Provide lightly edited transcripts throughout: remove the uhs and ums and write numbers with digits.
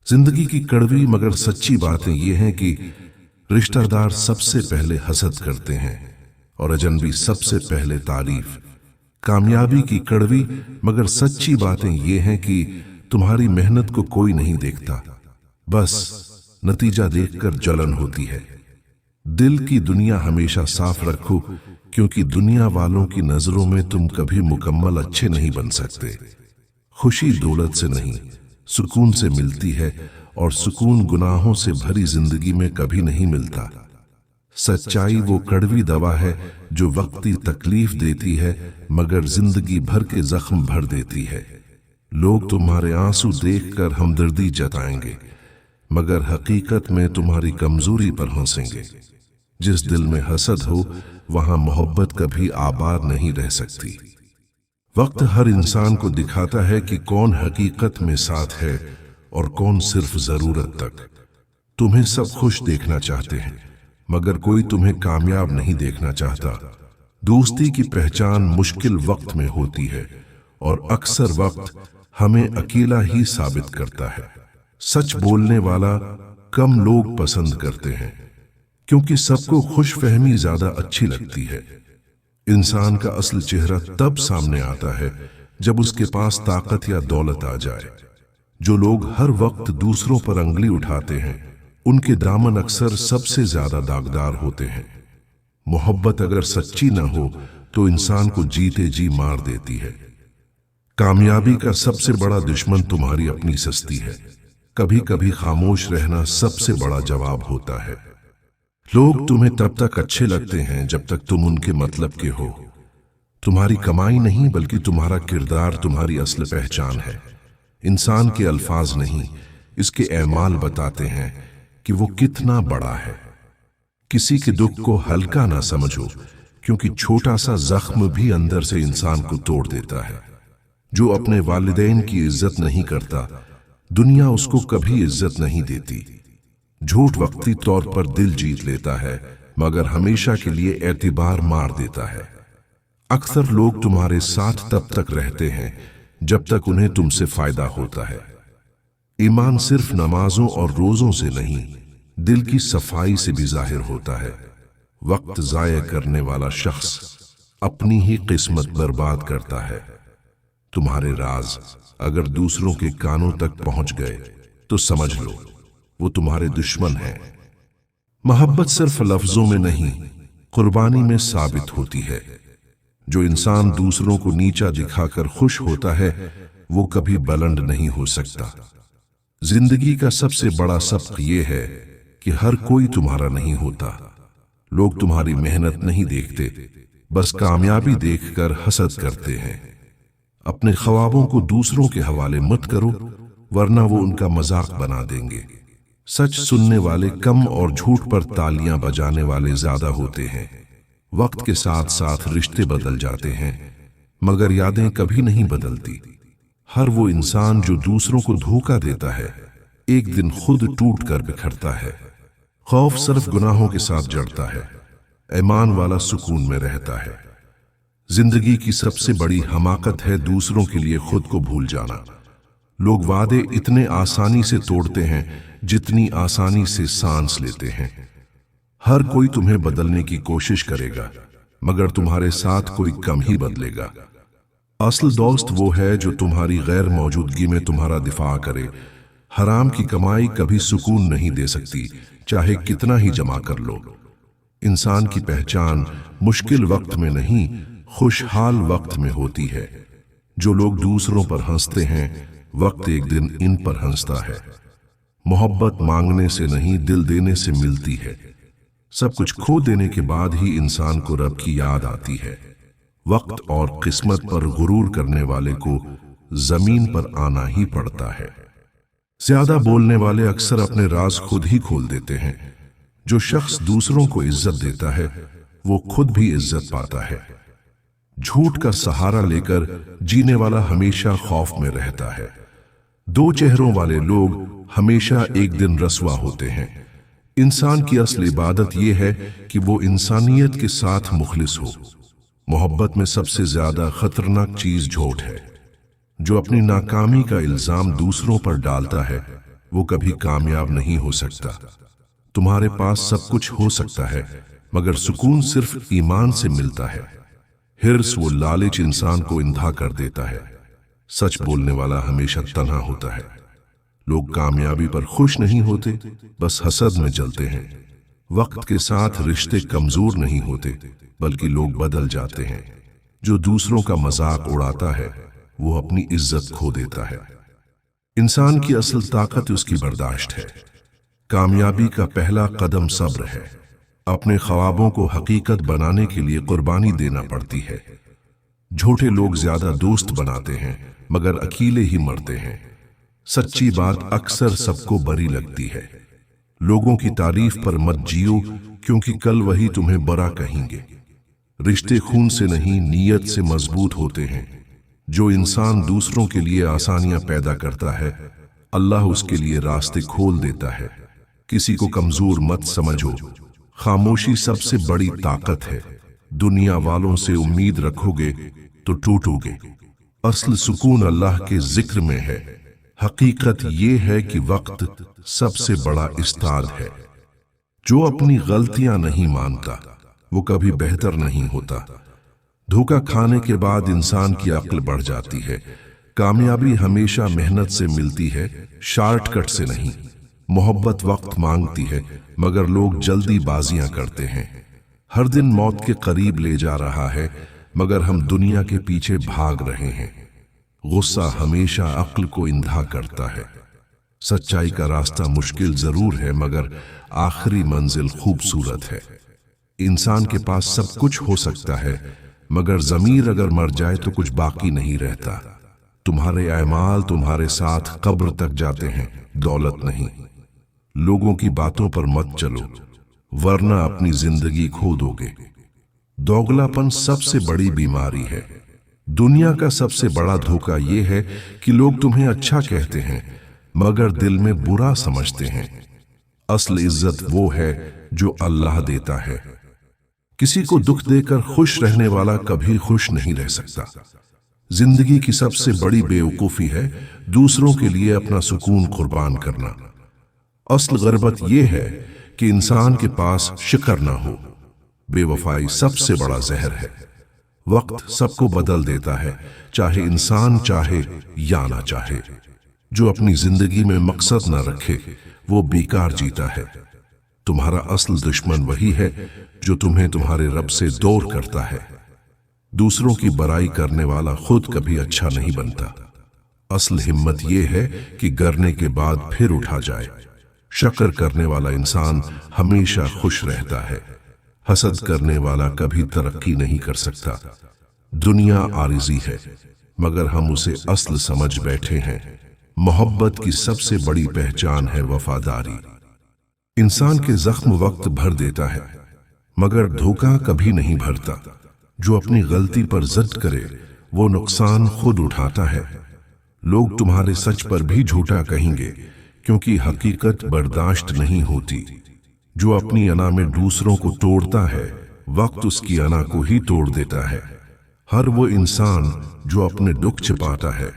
जिंदगी की कड़वी मगर सच्ची बातें ये हैं कि रिश्तेदार सबसे पहले हसद करते हैं और अजनबी सबसे पहले तारीफ। कामयाबी की कड़वी मगर सच्ची बातें ये हैं कि तुम्हारी मेहनत को कोई नहीं देखता, बस नतीजा देखकर जलन होती है। दिल की दुनिया हमेशा साफ रखो, क्योंकि दुनिया वालों की नजरों में तुम कभी मुकम्मल अच्छे नहीं बन सकते। खुशी दौलत से नहीं, सुकून से मिलती है, और सुकून गुनाहों से भरी जिंदगी में कभी नहीं मिलता। सच्चाई वो कड़वी दवा है जो वक्ती तकलीफ देती है मगर जिंदगी भर के जख्म भर देती है। लोग तुम्हारे आंसू देखकर हमदर्दी जताएंगे मगर हकीकत में तुम्हारी कमजोरी पर हंसेंगे। जिस दिल में हसद हो वहां मोहब्बत कभी आबाद नहीं रह सकती। वक्त हर इंसान को दिखाता है कि कौन हकीकत में साथ है और कौन सिर्फ जरूरत तक। तुम्हें सब खुश देखना चाहते हैं मगर कोई तुम्हें कामयाब नहीं देखना चाहता। दोस्ती की पहचान मुश्किल वक्त में होती है और अक्सर वक्त हमें अकेला ही साबित करता है। सच बोलने वाला कम लोग पसंद करते हैं, क्योंकि सबको खुशफहमी ज्यादा अच्छी लगती है। इंसान का असल चेहरा तब सामने आता है जब उसके पास ताकत या दौलत आ जाए। जो लोग हर वक्त दूसरों पर अंगली उठाते हैं उनके दामन अक्सर सबसे ज्यादा दागदार होते हैं। मोहब्बत अगर सच्ची न हो तो इंसान को जीते जी मार देती है। कामयाबी का सबसे बड़ा दुश्मन तुम्हारी अपनी सस्ती है। कभी कभी खामोश रहना सबसे बड़ा जवाब होता है। लोग तुम्हें तब तक अच्छे लगते हैं जब तक तुम उनके मतलब के हो। तुम्हारी कमाई नहीं बल्कि तुम्हारा किरदार तुम्हारी असल पहचान है। इंसान के अल्फाज नहीं, इसके ऐमाल बताते हैं कि वो कितना बड़ा है। किसी के दुख को हल्का ना समझो, क्योंकि छोटा सा जख्म भी अंदर से इंसान को तोड़ देता है। जो अपने वालिदैन की इज्जत नहीं करता, दुनिया उसको कभी इज्जत नहीं देती। झूठ वक्ती तौर पर दिल जीत लेता है मगर हमेशा के लिए एतबार मार देता है। अक्सर लोग तुम्हारे साथ तब तक रहते हैं जब तक उन्हें तुमसे फायदा होता है। ईमान सिर्फ नमाजों और रोजों से नहीं, दिल की सफाई से भी जाहिर होता है। वक्त जाया करने वाला शख्स अपनी ही किस्मत बर्बाद करता है। तुम्हारे राज अगर दूसरों के कानों तक पहुंच गए तो समझ लो वो तुम्हारे दुश्मन हैं। मोहब्बत सिर्फ लफ्जों में नहीं, कुर्बानी में साबित होती है। जो इंसान दूसरों को नीचा दिखाकर खुश होता है वो कभी बुलंद नहीं हो सकता। जिंदगी का सबसे बड़ा सबक ये है कि हर कोई तुम्हारा नहीं होता। लोग तुम्हारी मेहनत नहीं देखते, बस कामयाबी देखकर हसद करते हैं। अपने ख्वाबों को दूसरों के हवाले मत करो, वरना वो उनका मजाक बना देंगे। सच सुनने वाले कम और झूठ पर तालियां बजाने वाले ज्यादा होते हैं। वक्त के साथ साथ रिश्ते बदल जाते हैं मगर यादें कभी नहीं बदलती। हर वो इंसान जो दूसरों को धोखा देता है एक दिन खुद टूट कर बिखरता है। खौफ सिर्फ गुनाहों के साथ जड़ता है, ईमान वाला सुकून में रहता है। जिंदगी की सबसे बड़ी हमाकत है दूसरों के लिए खुद को भूल जाना। लोग वादे इतने आसानी से तोड़ते हैं जितनी आसानी से सांस लेते हैं। हर कोई तुम्हें बदलने की कोशिश करेगा मगर तुम्हारे साथ कोई कम ही बदलेगा। असल दोस्त वो है जो तुम्हारी गैर मौजूदगी में तुम्हारा दिफा करे। हराम की कमाई कभी सुकून नहीं दे सकती, चाहे कितना ही जमा कर लो। इंसान की पहचान मुश्किल वक्त में नहीं, खुशहाल वक्त में होती है। जो लोग दूसरों पर हंसते हैं वक्त एक दिन इन पर हंसता है। मोहब्बत मांगने से नहीं, दिल देने से मिलती है। सब कुछ खो देने के बाद ही इंसान को रब की याद आती है। वक्त और किस्मत पर गुरूर करने वाले को जमीन पर आना ही पड़ता है। ज्यादा बोलने वाले अक्सर अपने राज खुद ही खोल देते हैं। जो शख्स दूसरों को इज्जत देता है वो खुद भी इज्जत पाता है। झूठ का सहारा लेकर जीने वाला हमेशा खौफ में रहता है। दो चेहरों वाले लोग हमेशा एक दिन रसवा होते हैं। इंसान की असली इबादत यह है कि वो इंसानियत के साथ मुखलिस हो। मोहब्बत में सबसे ज्यादा खतरनाक चीज झूठ है। जो अपनी नाकामी का इल्जाम दूसरों पर डालता है وہ کبھی کامیاب نہیں ہو سکتا۔ تمہارے پاس سب کچھ ہو سکتا ہے مگر سکون صرف ایمان سے ملتا ہے۔ ہرس و لالچ انسان کو اندھا کر دیتا ہے۔ سچ بولنے والا ہمیشہ تنہا ہوتا ہے۔ لوگ کامیابی پر خوش نہیں ہوتے، بس حسد میں جلتے ہیں۔ وقت کے ساتھ رشتے کمزور نہیں ہوتے بلکہ لوگ بدل جاتے ہیں۔ جو دوسروں کا مذاق اڑاتا ہے وہ اپنی عزت کھو دیتا ہے۔ انسان کی اصل طاقت اس کی برداشت ہے۔ کامیابی کا پہلا قدم صبر ہے۔ اپنے خوابوں کو حقیقت بنانے کے لیے قربانی دینا پڑتی ہے۔ جھوٹے لوگ زیادہ دوست بناتے ہیں مگر اکیلے ہی مرتے ہیں۔ سچی بات اکثر سب کو بری لگتی ہے۔ لوگوں کی تعریف پر مت جیو کیونکہ کل وہی تمہیں برا کہیں گے۔ رشتے خون سے نہیں نیت سے مضبوط ہوتے ہیں۔ جو انسان دوسروں کے لیے آسانیاں پیدا کرتا ہے اللہ اس کے لیے راستے کھول دیتا ہے۔ کسی کو کمزور مت سمجھو۔ خاموشی سب سے بڑی طاقت ہے۔ دنیا والوں سے امید رکھو گے تو ٹوٹو گے۔ اصل سکون اللہ کے ذکر میں ہے۔ حقیقت یہ ہے کہ وقت سب سے بڑا استاد ہے۔ جو اپنی غلطیاں نہیں مانتا وہ کبھی بہتر نہیں ہوتا۔ دھوکہ کھانے کے بعد انسان کی عقل بڑھ جاتی ہے۔ کامیابی ہمیشہ محنت سے ملتی ہے، شارٹ کٹ سے نہیں۔ محبت وقت مانگتی ہے مگر لوگ جلدی بازیاں کرتے ہیں۔ ہر دن موت کے قریب لے جا رہا ہے مگر ہم دنیا کے پیچھے بھاگ رہے ہیں۔ غصہ ہمیشہ عقل کو اندھا کرتا ہے۔ سچائی کا راستہ مشکل ضرور ہے مگر آخری منزل خوبصورت ہے۔ انسان کے پاس سب کچھ ہو سکتا ہے مگر ضمیر اگر مر جائے تو کچھ باقی نہیں رہتا۔ تمہارے اعمال تمہارے ساتھ قبر تک جاتے ہیں، دولت نہیں۔ لوگوں کی باتوں پر مت چلو ورنہ اپنی زندگی کھو دو گے۔ دوگلا پن سب سے بڑی بیماری ہے۔ دنیا کا سب سے بڑا دھوکہ یہ ہے کہ لوگ تمہیں اچھا کہتے ہیں مگر دل میں برا سمجھتے ہیں۔ اصل عزت وہ ہے جو اللہ دیتا ہے۔ کسی کو دکھ دے کر خوش رہنے والا کبھی خوش نہیں رہ سکتا۔ زندگی کی سب سے بڑی بے وقوفی ہے دوسروں کے لیے اپنا سکون قربان کرنا۔ اصل غربت یہ ہے کہ انسان کے پاس شکر نہ ہو۔ بے وفائی سب سے بڑا زہر ہے۔ وقت سب کو بدل دیتا ہے، چاہے انسان چاہے یا نہ چاہے۔ جو اپنی زندگی میں مقصد نہ رکھے وہ بیکار جیتا ہے۔ تمہارا اصل دشمن وہی ہے جو تمہیں تمہارے رب سے دور کرتا ہے۔ دوسروں کی برائی کرنے والا خود کبھی اچھا نہیں بنتا۔ اصل ہمت یہ ہے کہ گرنے کے بعد پھر اٹھا جائے۔ شکر کرنے والا انسان ہمیشہ خوش رہتا ہے۔ حسد کرنے والا کبھی ترقی نہیں کر سکتا۔ دنیا عارضی ہے مگر ہم اسے اصل سمجھ بیٹھے ہیں۔ محبت کی سب سے بڑی پہچان ہے وفاداری۔ انسان کے زخم وقت بھر دیتا ہے مگر دھوکہ کبھی نہیں بھرتا۔ جو اپنی غلطی پر ضد کرے وہ نقصان خود اٹھاتا ہے۔ لوگ تمہارے سچ پر بھی جھوٹا کہیں گے کیونکہ حقیقت برداشت نہیں ہوتی۔ جو اپنی انا میں دوسروں کو توڑتا ہے وقت اس کی انا کو ہی توڑ دیتا ہے۔ ہر وہ انسان جو اپنے دکھ چھپاتا ہے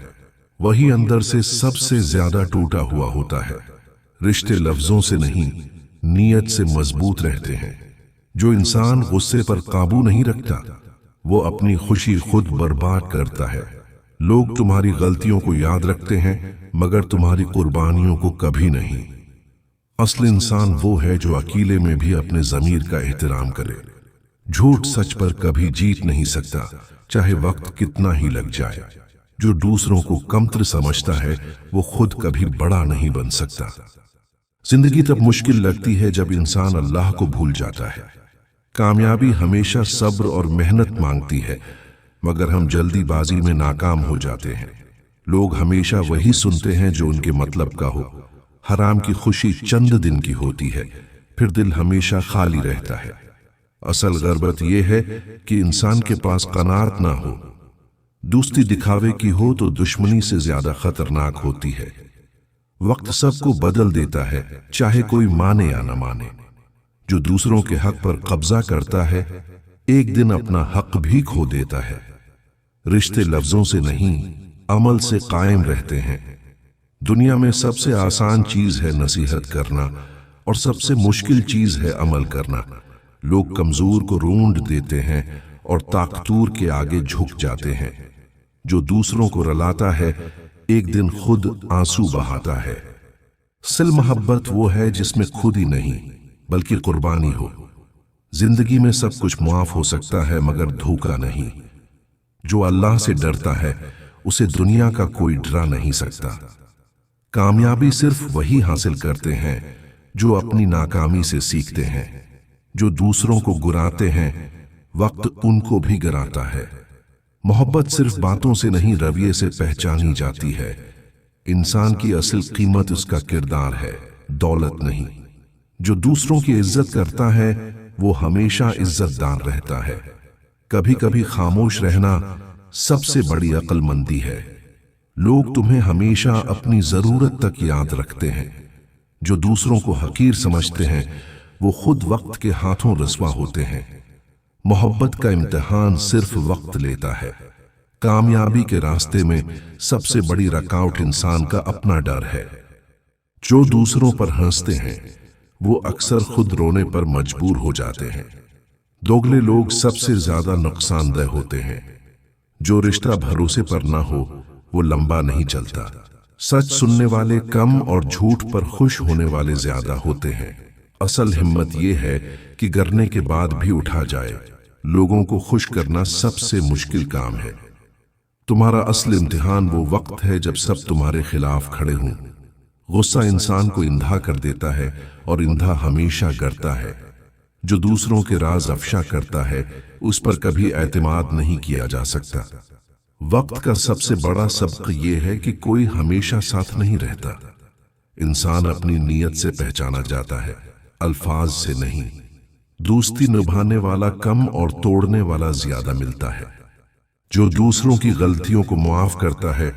وہی اندر سے سب سے زیادہ ٹوٹا ہوا ہوتا ہے۔ رشتے لفظوں سے نہیں نیت سے مضبوط رہتے ہیں۔ جو انسان غصے پر قابو نہیں رکھتا وہ اپنی خوشی خود برباد کرتا ہے۔ لوگ تمہاری غلطیوں کو یاد رکھتے ہیں مگر تمہاری قربانیوں کو کبھی نہیں۔ اصل انسان وہ ہے جو اکیلے میں بھی اپنے ضمیر کا احترام کرے۔ جھوٹ سچ پر کبھی جیت نہیں سکتا چاہے وقت کتنا ہی لگ جائے۔ جو دوسروں کو کمتر سمجھتا ہے وہ خود کبھی بڑا نہیں بن سکتا۔ زندگی تب مشکل لگتی ہے جب انسان اللہ کو بھول جاتا ہے۔ کامیابی ہمیشہ صبر اور محنت مانگتی ہے مگر ہم جلدی بازی میں ناکام ہو جاتے ہیں۔ لوگ ہمیشہ وہی سنتے ہیں جو ان کے مطلب کا ہو۔ حرام کی خوشی چند دن کی ہوتی ہے پھر دل ہمیشہ خالی رہتا ہے۔ اصل غربت یہ ہے کہ انسان کے پاس قناعت نہ ہو۔ دوستی دکھاوے کی ہو تو دشمنی سے زیادہ خطرناک ہوتی ہے۔ وقت سب کو بدل دیتا ہے چاہے کوئی مانے یا نہ مانے۔ جو دوسروں کے حق پر قبضہ کرتا ہے ایک دن اپنا حق بھی کھو دیتا ہے۔ رشتے لفظوں سے نہیں عمل سے قائم رہتے ہیں۔ दुनिया में सबसे आसान चीज है नसीहत करना और सबसे मुश्किल चीज है अमल करना। लोग कमजोर को रूंढ देते हैं और ताकतूर के आगे झुक जाते हैं। जो दूसरों को रुलाता है एक दिन खुद आंसू बहाता है। सिल मोहब्बत वो है जिसमें खुद ही नहीं बल्कि कुर्बानी हो। जिंदगी में सब कुछ मुआफ हो सकता है मगर धोखा नहीं। जो अल्लाह से डरता है उसे दुनिया का कोई डरा नहीं सकता। कामयाबी सिर्फ वही हासिल करते हैं जो अपनी नाकामी से सीखते हैं। जो दूसरों को गिराते हैं वक्त उनको भी गिराता है। मोहब्बत सिर्फ बातों से नहीं रवैये से पहचानी जाती है। इंसान की असल कीमत उसका किरदार है, दौलत नहीं। जो दूसरों की इज्जत करता है वो हमेशा इज्जतदार रहता है। कभी कभी खामोश रहना सबसे बड़ी अक्लमंदी है। लोग तुम्हें हमेशा अपनी जरूरत तक याद रखते हैं। जो दूसरों को हकीर समझते हैं वो खुद वक्त के हाथों रस्वा होते हैं। मोहब्बत का इम्तिहान सिर्फ वक्त लेता है। कामयाबी के रास्ते में सबसे बड़ी रुकावट इंसान का अपना डर है। जो दूसरों पर हंसते हैं वो अक्सर खुद रोने पर मजबूर हो जाते हैं। दोगले लोग सबसे ज्यादा नुकसानदेह होते हैं। जो रिश्ता भरोसे पर ना हो वो लंबा नहीं चलता। सच सुनने वाले कम और झूठ पर खुश होने वाले ज्यादा होते हैं। असल हिम्मत ये है कि गिरने के बाद भी उठा जाए। लोगों को खुश करना सबसे मुश्किल काम है। तुम्हारा असल इम्तिहान वो वक्त है जब सब तुम्हारे खिलाफ खड़े हों। गुस्सा इंसान को इंधा कर देता है और इंधा हमेशा डरता है। जो दूसरों के राज अफशा करता है उस पर कभी एतमाद नहीं किया जा सकता। वक्त का सबसे बड़ा सबक ये है कि कोई हमेशा साथ नहीं रहता। इंसान अपनी नीयत से पहचाना जाता है, अल्फाज से नहीं। दोस्ती निभाने वाला कम और तोड़ने वाला ज्यादा मिलता है। जो दूसरों की गलतियों को मुआफ करता है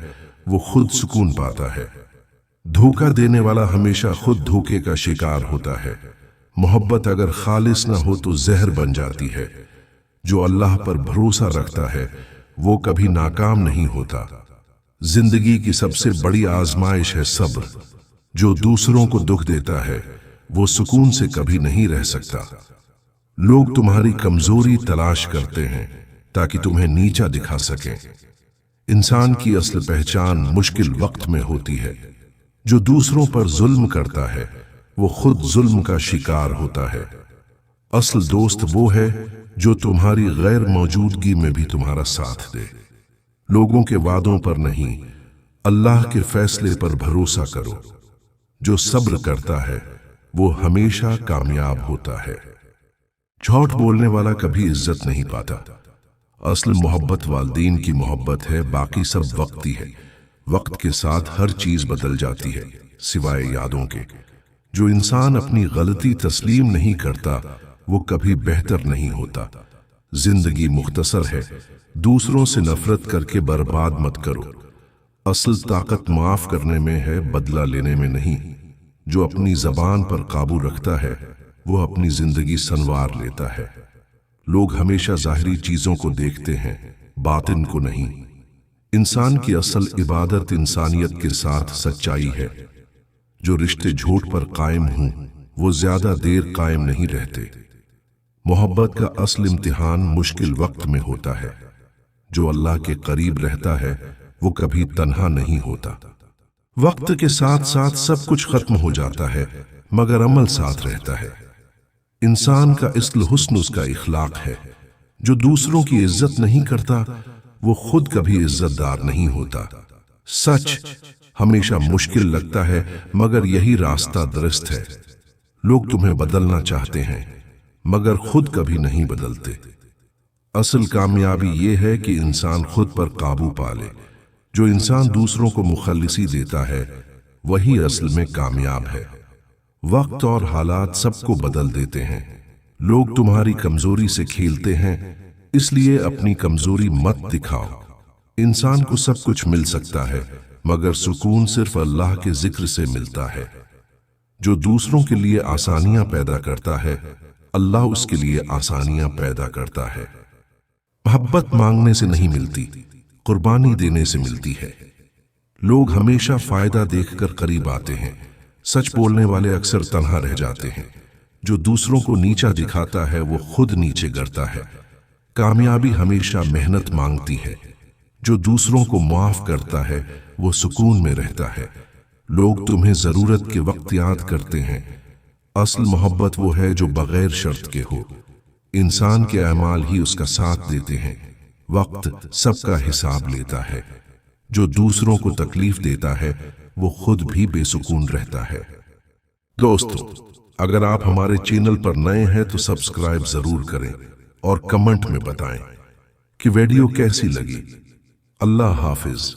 वो खुद सुकून पाता है। धोखा देने वाला हमेशा खुद धोखे का शिकार होता है। मोहब्बत अगर खालिस ना हो तो जहर बन जाती है। जो अल्लाह पर भरोसा रखता है वो कभी नाकाम नहीं होता। जिंदगी की सबसे बड़ी आजमाइश है सब्र। जो दूसरों को दुख देता है वो सुकून से कभी नहीं रह सकता। लोग तुम्हारी कमजोरी तलाश करते हैं ताकि तुम्हें नीचा दिखा सकें। इंसान की असल पहचान मुश्किल वक्त में होती है। जो दूसरों पर जुल्म करता है वो खुद जुल्म का शिकार होता है। असल दोस्त वो है जो तुम्हारी गैर मौजूदगी में भी तुम्हारा साथ दे। लोगों के वादों पर नहीं, अल्लाह के फैसले पर भरोसा करो। जो सब्र करता है वो हमेशा कामयाब होता है। झूठ बोलने वाला कभी इज्जत नहीं पाता। असल मोहब्बत वालिदैन की मोहब्बत है, बाकी सब वक्ती है। वक्त के साथ हर चीज बदल जाती है सिवाय यादों के। जो इंसान अपनी गलती तस्लीम नहीं करता वो कभी बेहतर नहीं होता। जिंदगी मुख्तसर है, दूसरों से नफरत करके बर्बाद मत करो। असल ताकत माफ करने में है, बदला लेने में नहीं। जो अपनी जबान पर काबू रखता है वो अपनी जिंदगी संवार लेता है। लोग हमेशा जाहिरी चीजों को देखते हैं, बातिन को नहीं। इंसान की असल इबादत इंसानियत के साथ सच्चाई है। जो रिश्ते झूठ पर कायम हों वो ज्यादा देर कायम नहीं रहते। मोहब्बत का असल इम्तिहान मुश्किल वक्त में होता है। जो अल्लाह के करीब रहता है वो कभी तन्हा नहीं होता। वक्त के साथ साथ सब कुछ खत्म हो जाता है मगर अमल साथ रहता है। इंसान का असल हुस्न उसका इखलाक है। जो दूसरों की इज्जत नहीं करता वो खुद कभी इज्जतदार नहीं होता। सच हमेशा मुश्किल लगता है मगर यही रास्ता दुरुस्त है। लोग तुम्हें बदलना चाहते हैं मगर खुद कभी नहीं बदलते। असल कामयाबी ये है कि इंसान खुद पर काबू पाले। जो इंसान दूसरों को मुखल्लिसी देता है वही असल में कामयाब है। वक्त और हालात सबको बदल देते हैं। लोग तुम्हारी कमजोरी से खेलते हैं, इसलिए अपनी कमजोरी मत दिखाओ। इंसान को सब कुछ मिल सकता है मगर सुकून सिर्फ अल्लाह के जिक्र से मिलता है। जो दूसरों के लिए आसानियां पैदा करता है अल्लाह उसके लिए आसानियां पैदा करता है। मोहब्बत मांगने से नहीं मिलती, कुर्बानी देने से मिलती है। लोग हमेशा फायदा देखकर करीब आते हैं, सच बोलने वाले अक्सर तन्हा रह जाते हैं। जो दूसरों को नीचा दिखाता है वो खुद नीचे गिरता है। कामयाबी हमेशा मेहनत मांगती है। जो दूसरों को माफ करता है वो सुकून में रहता है। लोग तुम्हें जरूरत के वक्त याद करते हैं। असल मोहब्बत वो है जो बगैर शर्त के हो। इंसान के अमाल ही उसका साथ देते हैं। वक्त सबका हिसाब लेता है। जो दूसरों को तकलीफ देता है वो खुद भी बेसुकून रहता है। दोस्तों, अगर आप हमारे चैनल पर नए हैं तो सब्सक्राइब जरूर करें और कमेंट में बताएं कि वीडियो कैसी लगी। अल्लाह हाफिज।